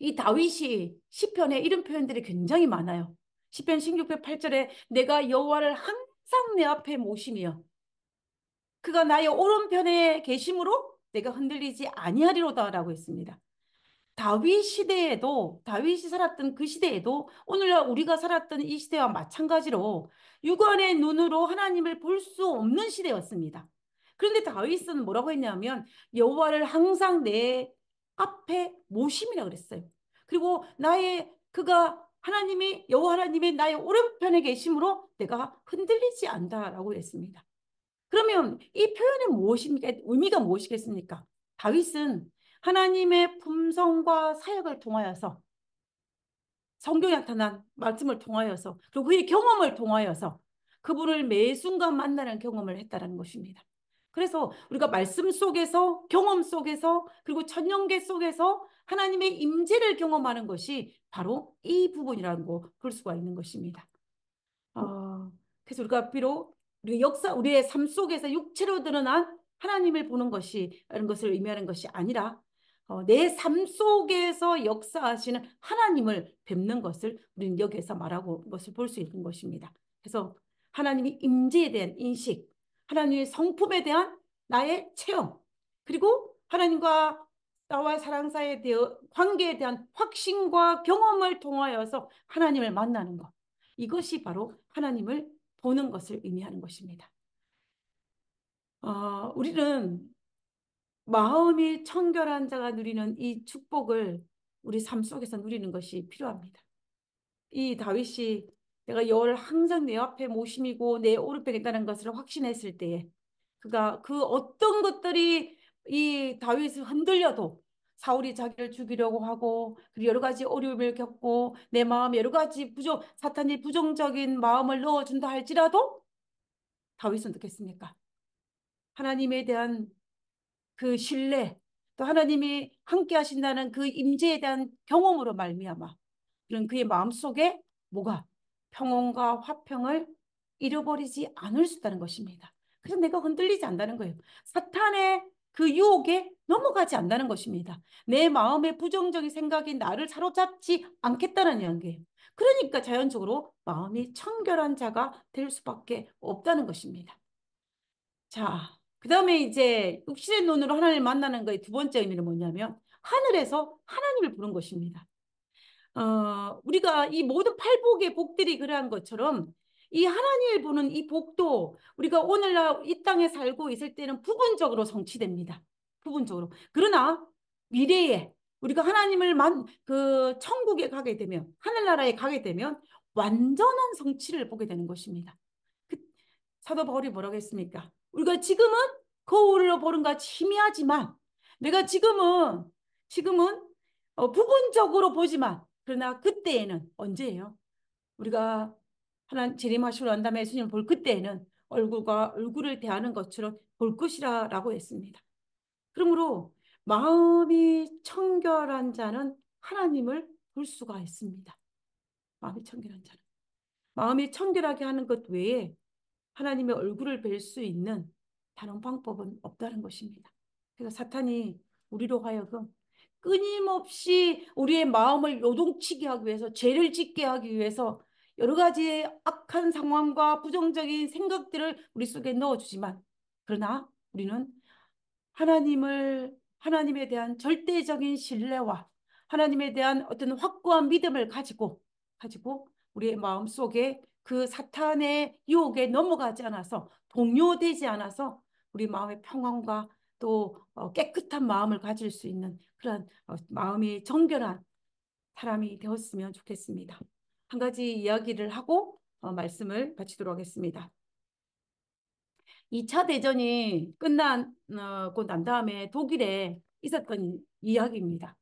이 다윗이 시편에 이런 표현들이 굉장히 많아요. 시편 16편 8절에 내가 여호와를 항상 내 앞에 모시며 그가 나의 오른편에 계심으로 내가 흔들리지 아니하리로다라고 했습니다. 다윗이 살았던 그 시대에도 오늘날 우리가 살았던 이 시대와 마찬가지로 육안의 눈으로 하나님을 볼 수 없는 시대였습니다. 그런데 다윗은 뭐라고 했냐면 여호와를 항상 내 앞에 모심이라 그랬어요. 그리고 그가 하나님이 여호와 하나님이 나의 오른편에 계심으로 내가 흔들리지 않다라고 했습니다. 그러면 이 표현의 무엇입니까? 의미가 무엇이겠습니까? 다윗은 하나님의 품성과 사역을 통하여서 성경에 나타난 말씀을 통하여서 그리고 그의 경험을 통하여서 그분을 매 순간 만나는 경험을 했다는 것입니다. 그래서 우리가 말씀 속에서 경험 속에서 그리고 천년계 속에서 하나님의 임재를 경험하는 것이 바로 이 부분이라는 거 볼 수가 있는 것입니다. 그래서 우리가 비록 우리의 삶 속에서 육체로 드러난 하나님을 보는 것이 이런 것을 의미하는 것이 아니라 내 삶 속에서 역사하시는 하나님을 뵙는 것을 우리는 여기에서 말하고 것을 볼 수 있는 것입니다. 그래서 하나님의 임재에 대한 인식, 하나님의 성품에 대한 나의 체험, 그리고 하나님과 나와 사랑 사이에 대한 관계에 대한 확신과 경험을 통하여서 하나님을 만나는 것. 이것이 바로 하나님을 보는 것을 의미하는 것입니다. 우리는 마음이 청결한 자가 누리는 이 축복을 우리 삶 속에서 누리는 것이 필요합니다. 이 다윗이 내가 여호와를 항상 내 앞에 모심이고 내 오른편에 있다는 것을 확신했을 때에 그가 그 어떤 것들이 이 다윗을 흔들려도 사울이 자기를 죽이려고 하고 그리고 여러 가지 어려움을 겪고 내 마음에 여러 가지 사탄이 부정적인 마음을 넣어준다 할지라도 다윗은 어떻겠습니까? 하나님에 대한 그 신뢰 또 하나님이 함께 하신다는 그 임재에 대한 경험으로 말미암아 그런 그의 마음속에 뭐가 평온과 화평을 잃어버리지 않을 수 있다는 것입니다. 그래서 내가 흔들리지 않는다는 거예요. 사탄의 그 유혹에 넘어가지 않는다는 것입니다. 내 마음의 부정적인 생각이 나를 사로잡지 않겠다는 이야기예요. 그러니까 자연적으로 마음이 청결한 자가 될 수밖에 없다는 것입니다. 자, 그 다음에 이제 육신의 눈으로 하나님을 만나는 거의 두 번째 의미는 뭐냐면 하늘에서 하나님을 보는 것입니다. 우리가 이 모든 팔복의 복들이 그러한 것처럼 이 하나님을 보는 이 복도 우리가 오늘날 이 땅에 살고 있을 때는 부분적으로 성취됩니다. 부분적으로. 그러나 미래에 우리가 그 천국에 가게 되면 하늘나라에 가게 되면 완전한 성취를 보게 되는 것입니다. 그 사도 바울이 뭐라고 했습니까? 우리가 지금은 거울로 보는 같이 희미하지만 내가 지금은 부분적으로 보지만 그러나 그때에는 언제예요? 우리가 하나님 재림하시고 난 다음에 예수님을 볼 그때에는 얼굴과 얼굴을 대하는 것처럼 볼 것이라고 했습니다. 그러므로 마음이 청결한 자는 하나님을 볼 수가 있습니다. 마음이 청결한 자는. 마음이 청결하게 하는 것 외에 하나님의 얼굴을 뵐 수 있는 다른 방법은 없다는 것입니다. 그래서 사탄이 우리로 하여금 끊임없이 우리의 마음을 요동치게 하기 위해서 죄를 짓게 하기 위해서 여러 가지 악한 상황과 부정적인 생각들을 우리 속에 넣어주지만 그러나 우리는 하나님에 대한 절대적인 신뢰와 하나님에 대한 어떤 확고한 믿음을 가지고 우리의 마음 속에 그 사탄의 유혹에 넘어가지 않아서 동요되지 않아서 우리 마음의 평안과 또 깨끗한 마음을 가질 수 있는 그런 마음이 정결한 사람이 되었으면 좋겠습니다. 한 가지 이야기를 하고 말씀을 마치도록 하겠습니다. 2차 대전이 끝나고 난 다음에 독일에 있었던 이야기입니다.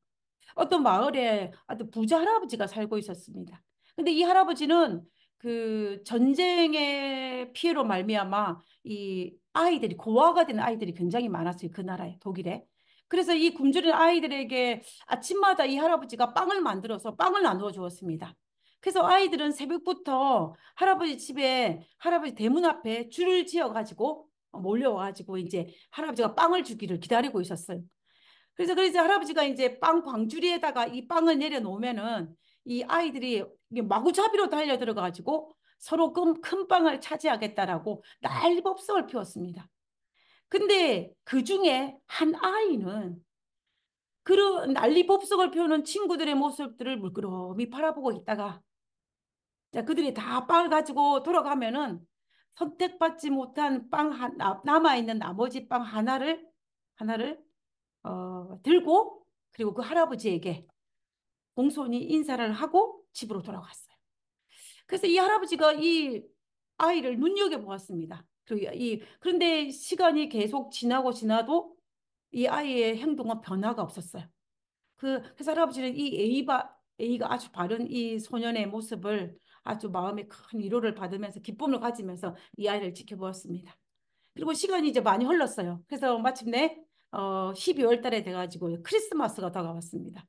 어떤 마을에 아주 부자 할아버지가 살고 있었습니다. 근데 이 할아버지는 그 전쟁의 피해로 말미암아 이 아이들이 고아가 된 아이들이 굉장히 많았어요. 그 나라에 독일에. 그래서 이 굶주린 아이들에게 아침마다 이 할아버지가 빵을 만들어서 빵을 나누어 주었습니다. 그래서 아이들은 새벽부터 할아버지 집에 할아버지 대문 앞에 줄을 지어 가지고 몰려와 가지고 이제 할아버지가 빵을 주기를 기다리고 있었어요. 그래서 할아버지가 이제 빵 광주리에다가 이 빵을 내려놓으면은 이 아이들이 이게 마구잡이로 달려 들어가지고 서로 큰 빵을 차지하겠다라고 날법석을 피웠습니다. 근데 그 중에 한 아이는 그런 난리법석을 피우는 친구들의 모습들을 물끄러미 바라보고 있다가 자, 그들이 다 빵을 가지고 돌아가면은 선택받지 못한 남아있는 나머지 빵 하나를 들고 그리고 그 할아버지에게 공손히 인사를 하고 집으로 돌아갔어요. 그래서 이 할아버지가 이 아이를 눈여겨보았습니다. 그런데 시간이 계속 지나고 지나도 이 아이의 행동은 변화가 없었어요. 그래서 할아버지는 A가 아주 바른 이 소년의 모습을 아주 마음에 큰 위로를 받으면서 기쁨을 가지면서 이 아이를 지켜보았습니다. 그리고 시간이 이제 많이 흘렀어요. 그래서 마침내 12월 달에 돼가지고 크리스마스가 다가왔습니다.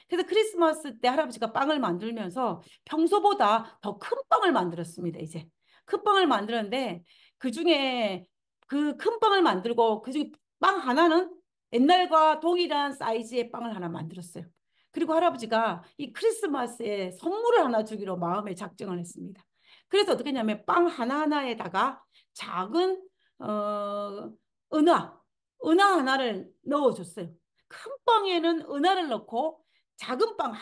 그래서 크리스마스 때 할아버지가 빵을 만들면서 평소보다 더 큰 빵을 만들었습니다, 이제. 큰 빵을 만들었는데 그중에 그 큰 빵을 만들고 그중에 빵 하나는 옛날과 동일한 사이즈의 빵을 하나 만들었어요. 그리고 할아버지가 이 크리스마스에 선물을 하나 주기로 마음에 작정을 했습니다. 그래서 어떻게 했냐면 빵 하나하나에다가 작은 어, 은하, 은하 하나를 넣어줬어요. 큰 빵에는 은하를 넣고 작은 빵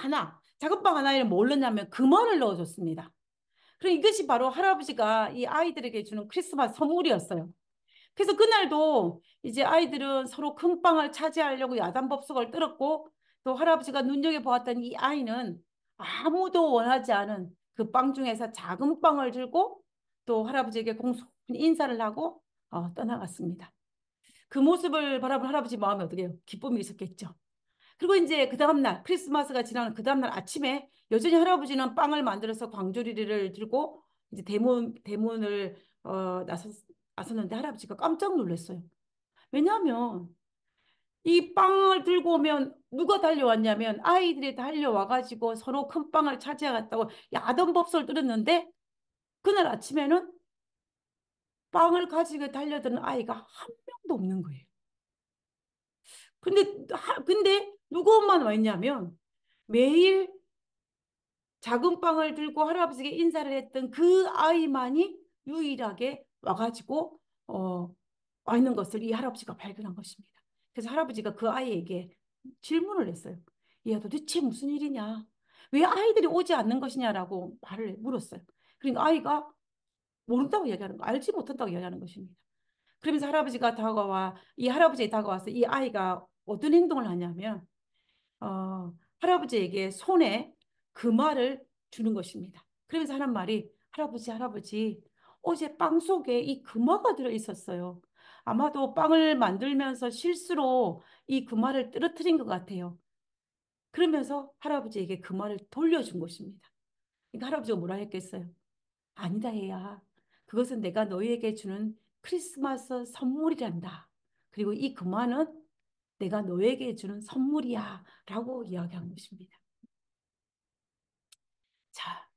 하나에는 뭘 넣냐면 금화를 넣어줬습니다. 그럼 이것이 바로 할아버지가 이 아이들에게 주는 크리스마스 선물이었어요. 그래서 그날도 이제 아이들은 서로 큰 빵을 차지하려고 야단법석을 떨었고 또 할아버지가 눈여겨보았던 이 아이는 아무도 원하지 않은 그 빵 중에서 작은 빵을 들고 또 할아버지에게 공손히 인사를 하고 떠나갔습니다. 그 모습을 바라본 할아버지 마음에 어떻게 해요? 기쁨이 있었겠죠. 그리고 이제 그 다음날 크리스마스가 지나는 그 다음날 아침에 여전히 할아버지는 빵을 만들어서 광주리를 들고 이제 대문을 나섰는데 할아버지가 깜짝 놀랐어요. 왜냐하면 이 빵을 들고 오면 누가 달려왔냐면 아이들이 달려와가지고 서로 큰 빵을 차지해갔다고 야단 법석을 떨었는데 그날 아침에는 빵을 가지고 달려드는 아이가 한 명도 없는 거예요. 근데 누구만 와 있냐면 매일 작은 빵을 들고 할아버지에게 인사를 했던 그 아이만이 유일하게 와가지고 와 있는 것을 이 할아버지가 발견한 것입니다. 그래서 할아버지가 그 아이에게 질문을 했어요. 얘 도대체 무슨 일이냐? 왜 아이들이 오지 않는 것이냐라고 말을 물었어요. 그러니까 아이가 모른다고 이야기하는 거, 알지 못한다고 이야기하는 것입니다. 그러면서 이 할아버지에 다가와서 이 아이가 어떤 행동을 하냐면 할아버지에게 손에 금화를 주는 것입니다. 그러면서 하는 말이 할아버지, 할아버지, 어제 빵 속에 이 금화가 들어 있었어요. 아마도 빵을 만들면서 실수로 이 금화를 떨어뜨린 것 같아요. 그러면서 할아버지에게 금화를 돌려준 것입니다. 그러니까 할아버지가 뭐라 했겠어요? 아니다, 얘야. 그것은 내가 너희에게 주는 크리스마스 선물이란다. 그리고 이 금화는 내가 너에게 주는 선물이야. 라고 이야기한 것입니다. 자,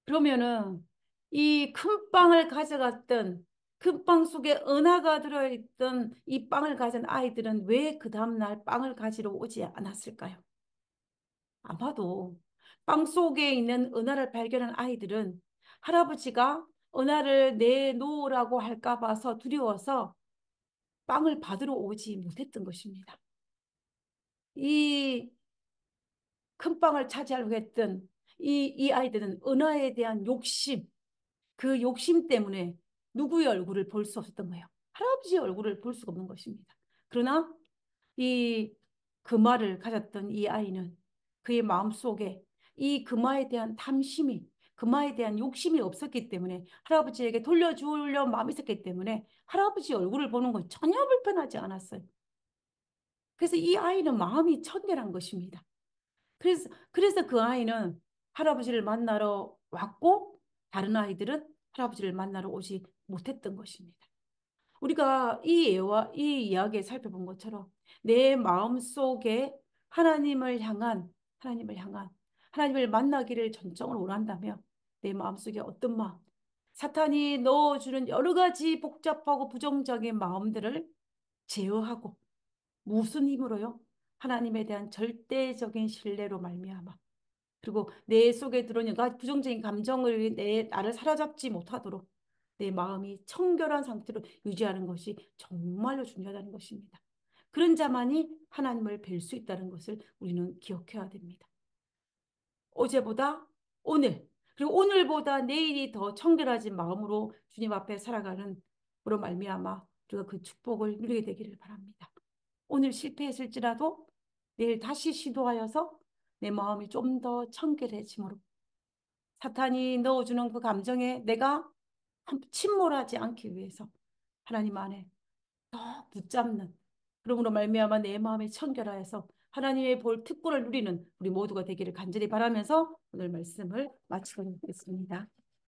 그러면은 이 큰 빵을 가져갔던 큰 빵 속에 은하가 들어있던 이 빵을 가진 아이들은 왜 그 다음날 빵을 가지러 오지 않았을까요? 아마도 빵 속에 있는 은하를 발견한 아이들은 할아버지가 은하를 내놓으라고 할까 봐서 두려워서 빵을 받으러 오지 못했던 것입니다. 이 큰 빵을 차지하려고 했던 이 아이들은 은하에 대한 그 욕심 때문에 누구의 얼굴을 볼 수 없었던 거예요. 할아버지의 얼굴을 볼 수가 없는 것입니다. 그러나 이 금화를 가졌던 이 아이는 그의 마음속에 이 금화에 대한 금화에 대한 욕심이 없었기 때문에 할아버지에게 돌려주려 마음이 있었기 때문에 할아버지 얼굴을 보는 건 전혀 불편하지 않았어요. 그래서 이 아이는 마음이 청결한 것입니다. 그래서 그 아이는 할아버지를 만나러 왔고 다른 아이들은 할아버지를 만나러 오지 못했던 것입니다. 우리가 이 이야기에 살펴본 것처럼 내 마음속에 하나님을 향한 하나님을 만나기를 전적으로 원한다면 내 마음속에 어떤 마음, 사탄이 넣어주는 여러 가지 복잡하고 부정적인 마음들을 제어하고 무슨 힘으로요? 하나님에 대한 절대적인 신뢰로 말미암아 그리고 내 속에 들어오는 부정적인 감정을 나를 사로잡지 못하도록 내 마음이 청결한 상태로 유지하는 것이 정말로 중요하다는 것입니다. 그런 자만이 하나님을 뵐 수 있다는 것을 우리는 기억해야 됩니다. 어제보다 오늘 그리고 오늘보다 내일이 더 청결해진 마음으로 주님 앞에 살아가는 그로 말미암아 우리가 그 축복을 누리게 되기를 바랍니다. 오늘 실패했을지라도 내일 다시 시도하여서 내 마음이 좀 더 청결해짐으로 사탄이 넣어주는 그 감정에 내가 침몰하지 않기 위해서 하나님 안에 더 붙잡는 그러므로 말미암아 내 마음이 청결하여서 하나님의 볼 특권을 누리는 우리 모두가 되기를 간절히 바라면서 오늘 말씀을 마치도록 하겠습니다.